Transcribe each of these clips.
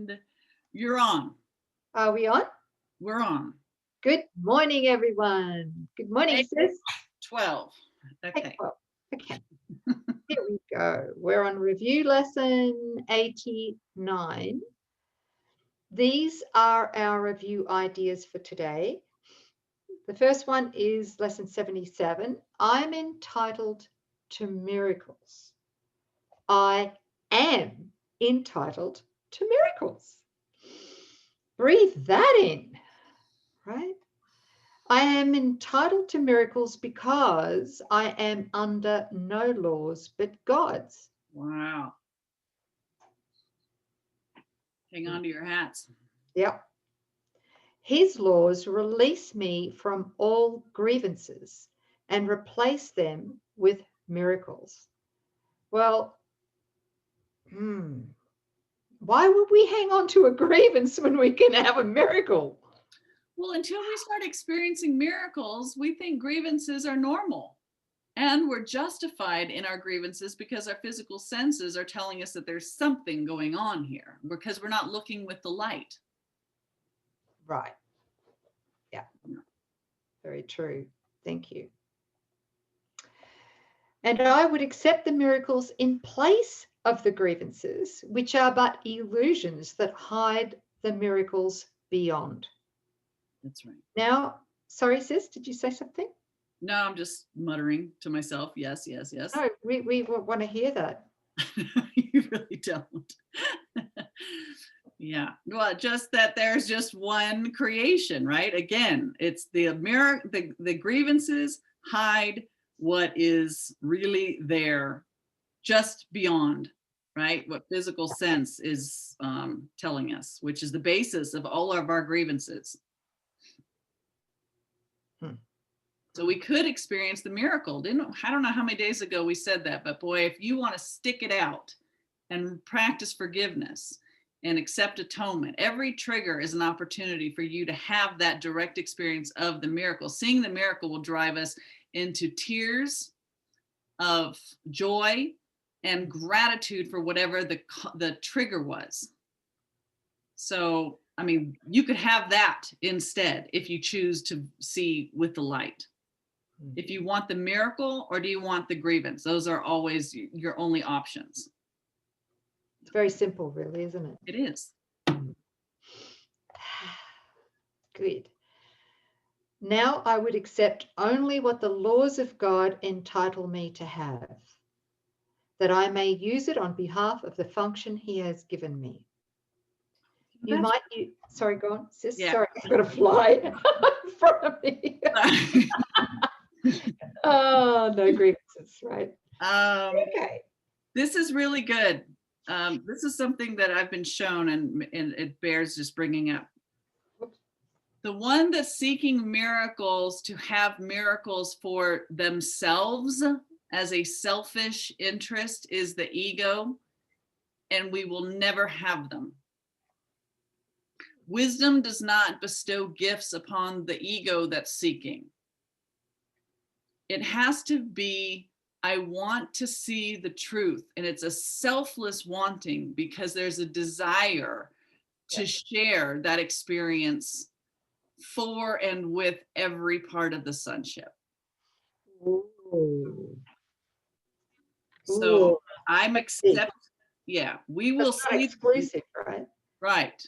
And you're on. Are we on? We're on. Good morning, everyone. Good morning, sis. 12. Okay. 12. Okay. Here we go. We're on review lesson 89. These are our review ideas for today. The first one is lesson 77. I'm entitled to miracles. I am entitled to miracles. Breathe that in, right? I am entitled to miracles because I am under no laws but God's. Wow. Hang on to your hats. Yep. His laws release me from all grievances and replace them with miracles. Well, why would we hang on to a grievance when we can have a miracle? Well, until we start experiencing miracles, we think grievances are normal. And we're justified in our grievances because our physical senses are telling us that there's something going on here because we're not looking with the light. Right. Yeah. Very true. Thank you. And I would accept the miracles in place of the grievances, which are but illusions that hide the miracles beyond. That's right. Now, sorry, sis, did you say something? No, I'm just muttering to myself. Yes, yes, yes. No, we want to hear that. You really don't. Yeah. Well, just that there's just one creation, right? Again, it's the grievances hide what is really there just beyond, right? What physical sense is telling us, which is the basis of all of our grievances. So we could experience the miracle. I don't know how many days ago we said that, but boy, if you want to stick it out and practice forgiveness and accept atonement, every trigger is an opportunity for you to have that direct experience of the miracle. Seeing the miracle will drive us into tears of joy and gratitude for whatever the trigger was. So, I mean, you could have that instead if you choose to see with the light. If you want the miracle or do you want the grievance? Those are always your only options. It's very simple, really, isn't it? It is. Good. Now I would accept only what the laws of God entitle me to have, that I may use it on behalf of the function he has given me. Sorry, go on, sis. Yeah. Sorry, I've got a fly in front of me. Oh, no grievances, right? Okay. This is really good. This is something that I've been shown and it bears just bringing up. The one that's seeking miracles to have miracles for themselves as a selfish interest is the ego, and we will never have them. Wisdom does not bestow gifts upon the ego that's seeking. It has to be, I want to see the truth. And it's a selfless wanting because there's a desire to share that experience for and with every part of the sonship. Ooh. So Ooh. I'm accept. Yeah, we will see. Exclusive, right? Right.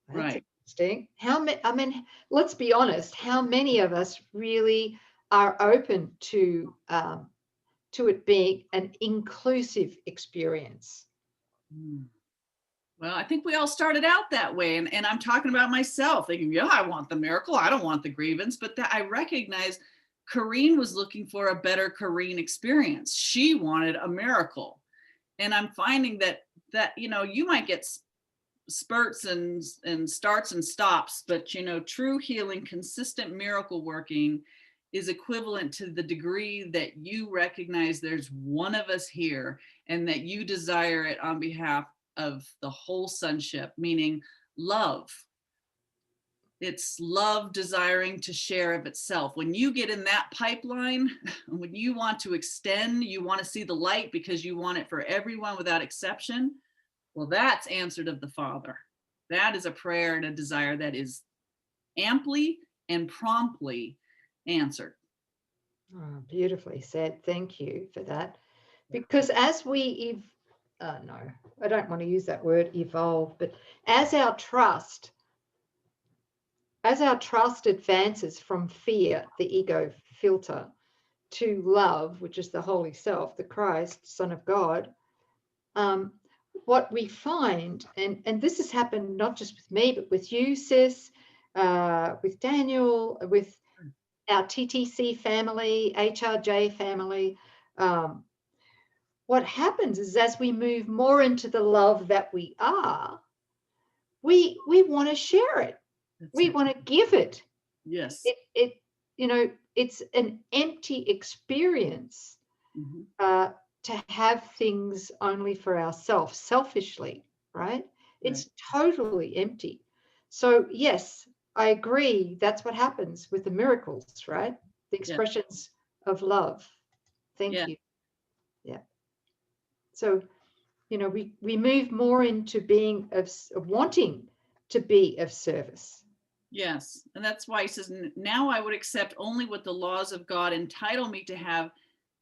That's right. Interesting. I mean, let's be honest. How many of us really are open to it being an inclusive experience? Well, I think we all started out that way. And I'm talking about myself thinking, yeah, I want the miracle. I don't want the grievance. But I recognize Coreen was looking for a better Coreen experience. She wanted a miracle. And I'm finding that, you know, you might get spurts and starts and stops, but, you know, true healing, consistent miracle working is equivalent to the degree that you recognize there's one of us here and that you desire it on behalf of the whole sonship, meaning love. It's love desiring to share of itself. When you get in that pipeline, when you want to extend, you want to see the light because you want it for everyone without exception, Well, that's answered of the Father. That is a prayer and a desire that is amply and promptly answered. Oh, beautifully said. Thank you for that. Because as we, no, I don't want to use that word evolve, but as our trust advances from fear, the ego filter, to love, which is the Holy Self, the Christ, Son of God, what we find, and this has happened not just with me, but with you, sis, with Daniel, with our TTC family, HRJ family, what happens is as we move more into the love that we are, we want to share it. We want to give it. Yes. It it's an empty experience to have things only for ourselves, selfishly, right? It's totally empty. So yes, I agree. That's what happens with the miracles, right? The expressions of love. Thank you. Yeah. So, we move more into being of wanting to be of service. Yes. And that's why he says, now I would accept only what the laws of God entitle me to have,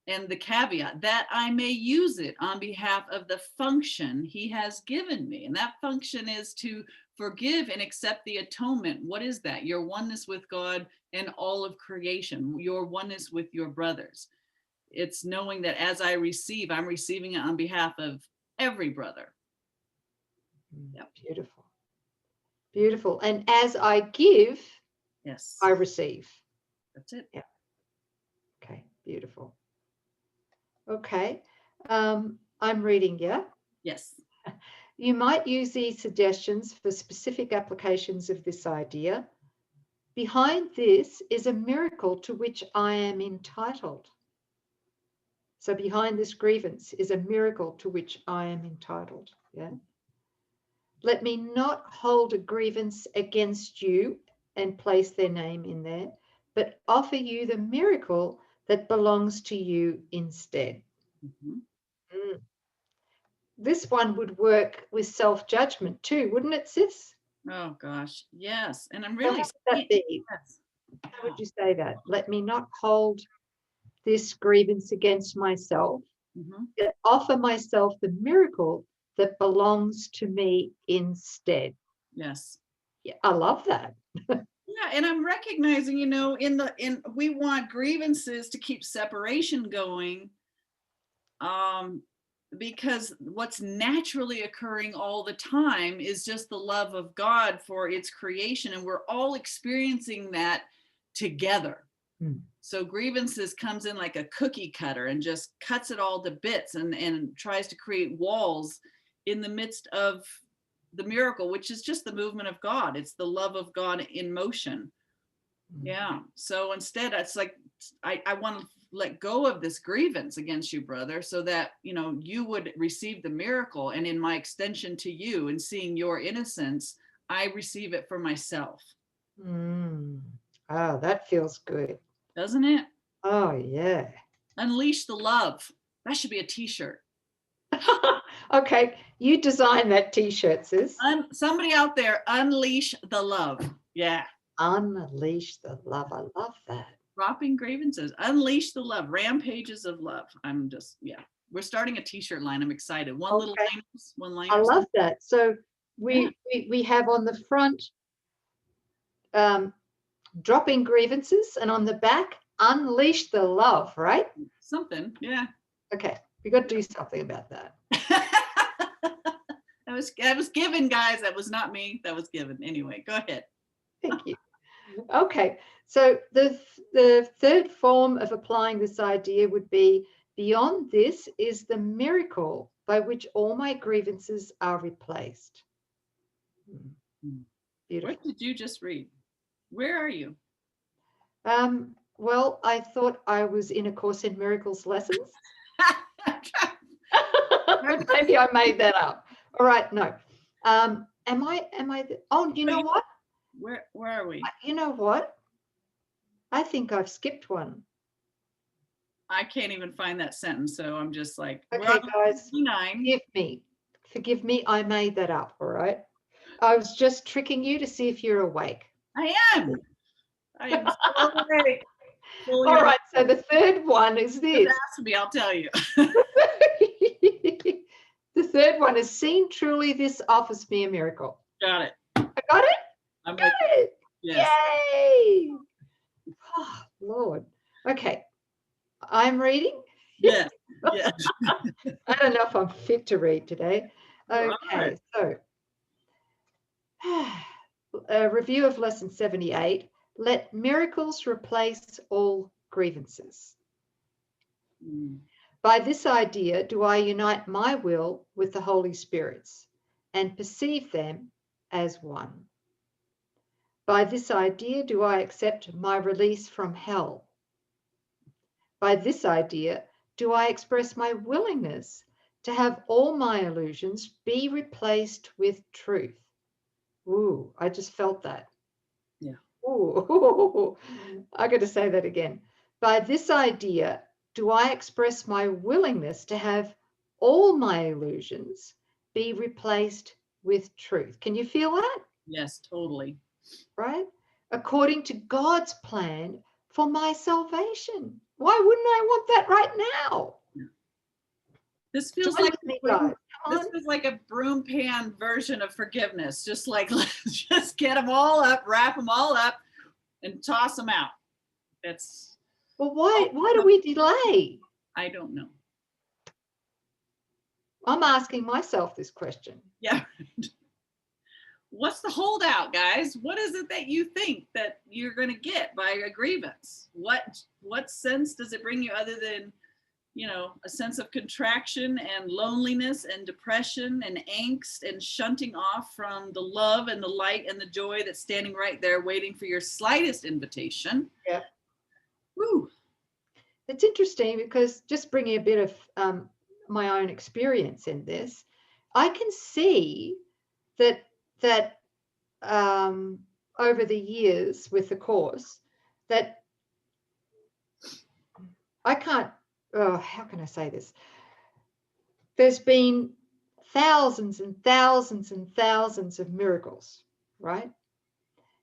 and the caveat that I may use it on behalf of the function he has given me. And that function is to forgive and accept the atonement. What is that? Your oneness with God and all of creation, your oneness with your brothers. It's knowing that as I receive, I'm receiving it on behalf of every brother. Beautiful. Beautiful. And as I give, yes, I receive. That's it. Yeah. Okay. Beautiful. Okay. I'm reading, yeah? Yes. You might use these suggestions for specific applications of this idea. Behind this is a miracle to which I am entitled. So behind this grievance is a miracle to which I am entitled. Yeah. Let me not hold a grievance against you and place their name in there, but offer you the miracle that belongs to you instead. This one would work with self-judgment too, wouldn't it, sis? Oh gosh, yes. And I'm really So how would that be? yes. How would you say that? Let me not hold this grievance against myself, but offer myself the miracle that belongs to me instead. Yes. Yeah, I love that. Yeah, and I'm recognizing, we want grievances to keep separation going, because what's naturally occurring all the time is just the love of God for its creation, and we're all experiencing that together. So grievances comes in like a cookie cutter and just cuts it all to bits and tries to create walls in the midst of the miracle, which is just the movement of God. It's the love of God in motion. Yeah. So instead, it's like, I want to let go of this grievance against you, brother, so that, you would receive the miracle. And in my extension to you and seeing your innocence, I receive it for myself. Oh, that feels good. Doesn't it? Oh, yeah. Unleash the love. That should be a t-shirt. Okay, you design that t-shirt, sis. Somebody out there, unleash the love. Yeah. Unleash the love. I love that. Dropping grievances. Unleash the love. Rampages of love. We're starting a t-shirt line. I'm excited. One line. I love that. So we have on the front dropping grievances, and on the back, unleash the love, right? Something. Yeah. Okay. We got to do something about that. That was given, guys. That was not me. That was given. Anyway, go ahead. Thank you. Okay. So the third form of applying this idea would be, beyond this is the miracle by which all my grievances are replaced. Beautiful. What did you just read? Where are you? Well, I thought I was in A Course in Miracles lessons. Maybe I made that up. All right, no. Am I? Oh, you know what? Where are we? You know what? I think I've skipped one. I can't even find that sentence, so I'm just like, okay, guys, 59. give me Forgive me, I made that up, all right? I was just tricking you to see if you're awake. I am. I am so awake. All right, so the third one is this. Ask me, I'll tell you. The third one is, seen truly, this offers me a miracle. Got it. I got it? I'm Got it. Yes. Yay. Oh, Lord. Okay. I'm reading. Yes. Yes. I don't know if I'm fit to read today. Okay, so a review of lesson 78. Let miracles replace all grievances. By this idea do I unite my will with the Holy Spirit's and perceive them as one. By this idea do I accept my release from hell. By this idea do I express my willingness to have all my illusions be replaced with truth. Ooh, I just felt that. Yeah. Ooh, I got to say that again. By this idea do I express my willingness to have all my illusions be replaced with truth. Can you feel that? Yes, totally. Right? According to God's plan for my salvation. Why wouldn't I want that right now? This feels like a broom pan version of forgiveness. Just like, let's just get them all up, wrap them all up, and toss them out. That's well. Why do we delay? I don't know. I'm asking myself this question. Yeah. What's the holdout, guys? What is it that you think that you're going to get by a grievance? What sense does it bring you other than, a sense of contraction and loneliness and depression and angst and shunting off from the love and the light and the joy that's standing right there waiting for your slightest invitation? Yeah. Woo. It's interesting because just bringing a bit of my own experience in this, I can see that over the years with the course, that I can't, how can I say this? There's been thousands and thousands and thousands of miracles, right?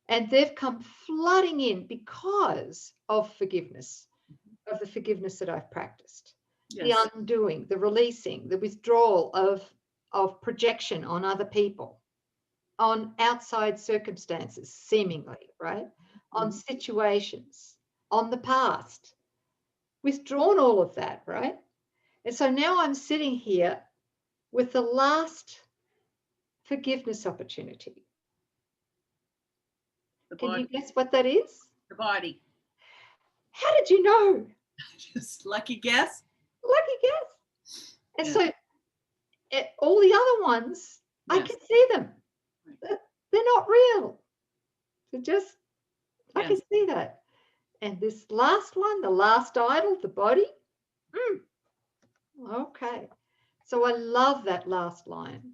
And they've come flooding in because of forgiveness, of the forgiveness that I've practiced. Yes. The undoing, the releasing, the withdrawal of projection on other people, on outside circumstances, seemingly, right? On situations, on the past. Withdrawn all of that, right? And so now I'm sitting here with the last forgiveness opportunity. Can you guess what that is? The body. How did you know? Just lucky guess. Lucky guess. And so all the other ones, I can see them. They're not real. They're just, I can see that. And this last one, the last idol, the body. Okay. So I love that last line.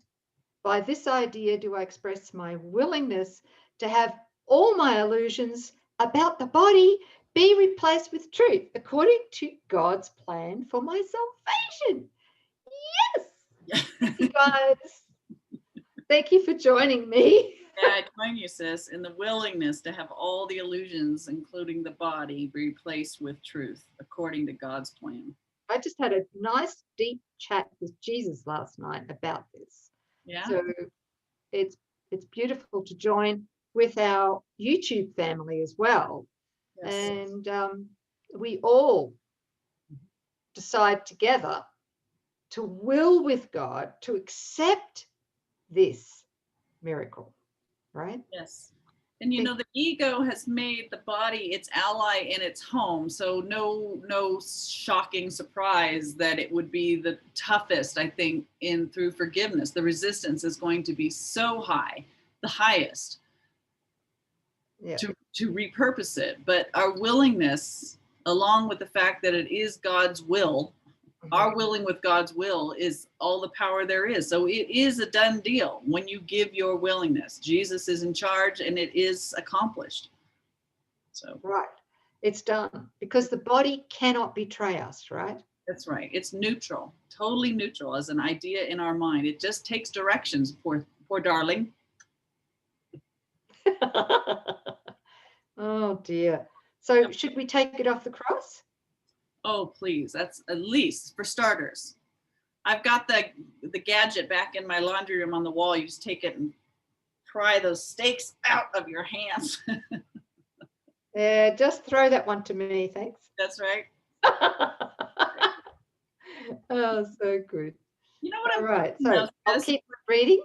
By this idea do I express my willingness to have all my illusions about the body be replaced with truth according to God's plan for my salvation. Yes. Thank you guys. Thank you for joining me. Yeah, I join you, sis, in the willingness to have all the illusions, including the body, be replaced with truth according to God's plan. I just had a nice deep chat with Jesus last night about this. Yeah. So it's beautiful to join with our YouTube family as well. Yes. And we all decide together to will with God to accept this miracle, right? Yes. And the ego has made the body its ally in its home. So no shocking surprise that it would be the toughest, I think, through forgiveness. The resistance is going to be so high, the highest, to repurpose it. But our willingness, along with the fact that it is God's will, our willing with God's will is all the power there is. So it is a done deal when you give your willingness. Jesus is in charge and it is accomplished. So right. It's done because the body cannot betray us, right? That's right. It's neutral, totally neutral as an idea in our mind. It just takes directions, poor darling. Oh dear. So should we take it off the cross? Oh, please. That's at least for starters. I've got the gadget back in my laundry room on the wall. You just take it and pry those steaks out of your hands. Yeah, just throw that one to me, thanks. That's right. Oh, so good. You know what? All right, so I'll keep reading.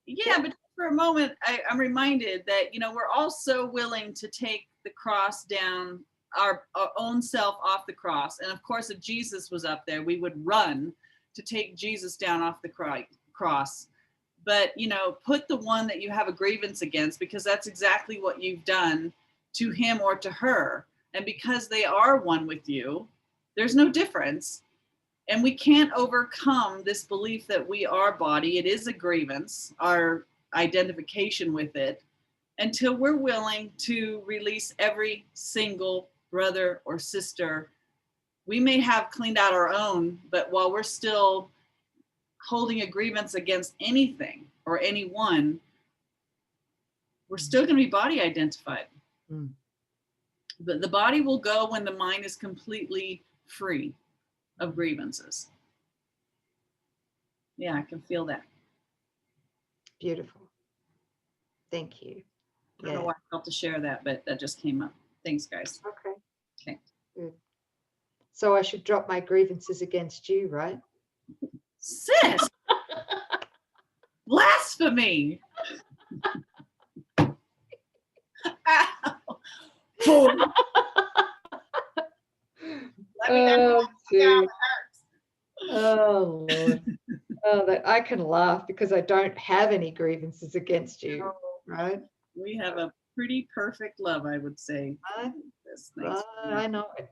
Yeah, but for a moment, I'm reminded that, you know, we're all so willing to take the cross down, our own self off the cross. And of course, if Jesus was up there, we would run to take Jesus down off the cross. But, you know, put the one that you have a grievance against, because that's exactly what you've done to him or to her. And because they are one with you, there's no difference. And we can't overcome this belief that we are body. It is a grievance, our identification with it, until we're willing to release every single brother or sister. We may have cleaned out our own, but while we're still holding a grievance against anything or anyone, we're still going to be body identified. Mm. But the body will go when the mind is completely free of grievances. Yeah, I can feel that. Beautiful. Thank you. I don't know why I felt to share that, but that just came up. Thanks, guys. Okay. Okay. Good. So I should drop my grievances against you, right? Sis! Blasphemy! Oh, Lord. Oh, that I can laugh because I don't have any grievances against you, right? We have a pretty perfect love, I would say. I know it.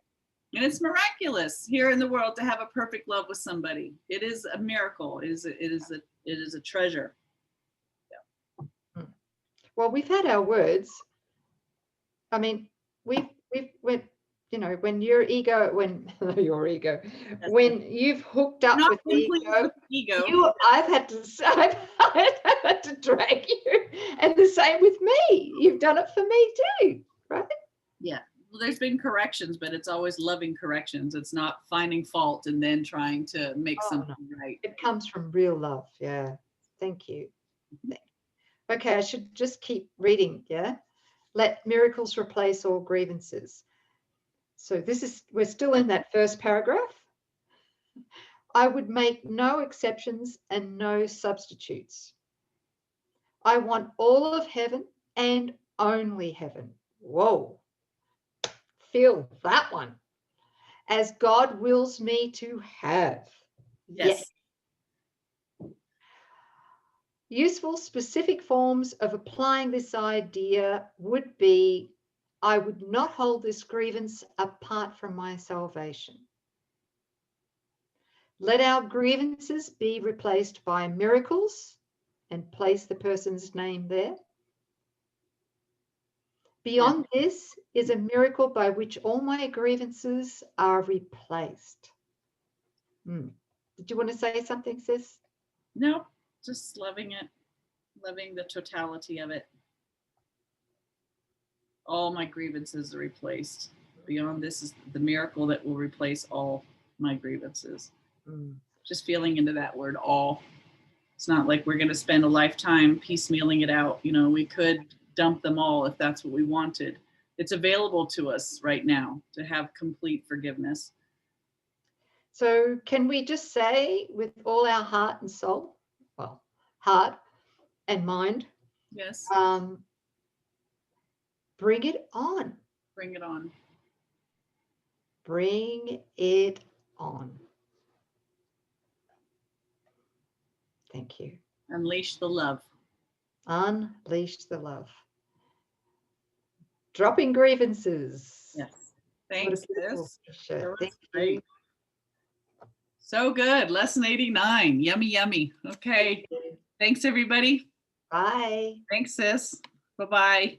And it's miraculous here in the world to have a perfect love with somebody. It is a miracle. It is a treasure. Yeah. Well, we've had our words. I mean, we've you know, when your ego, when you've hooked up with ego, I've had to drag you, and the same with me. You've done it for me too, right? Yeah. Well, there's been corrections, but it's always loving corrections. It's not finding fault and then trying to make something right. It comes from real love. Yeah. Thank you. Okay, I should just keep reading. Yeah. Let miracles replace all grievances. So we're still in that first paragraph. I would make no exceptions and no substitutes. I want all of heaven and only heaven. Whoa. Feel that one. As God wills me to have. Yes. Useful specific forms of applying this idea would be, I would not hold this grievance apart from my salvation. Let our grievances be replaced by miracles, and place the person's name there. Beyond this is a miracle by which all my grievances are replaced. Did you want to say something, sis? No, just loving it, loving the totality of it. All my grievances are replaced. Beyond this is the miracle that will replace all my grievances. Just feeling into that word all. It's not like we're going to spend a lifetime piecemealing it out. You know, we could dump them all if that's what we wanted. It's available to us right now to have complete forgiveness. So can we just say with all our heart and soul, well, heart and mind, yes, bring it on. Bring it on. Bring it on. Thank you. Unleash the love. Unleash the love. Dropping grievances. Yes. Thanks, sis. Thank you. So good. Lesson 89. Yummy, yummy. Okay. Thanks, everybody. Bye. Thanks, sis. Bye-bye.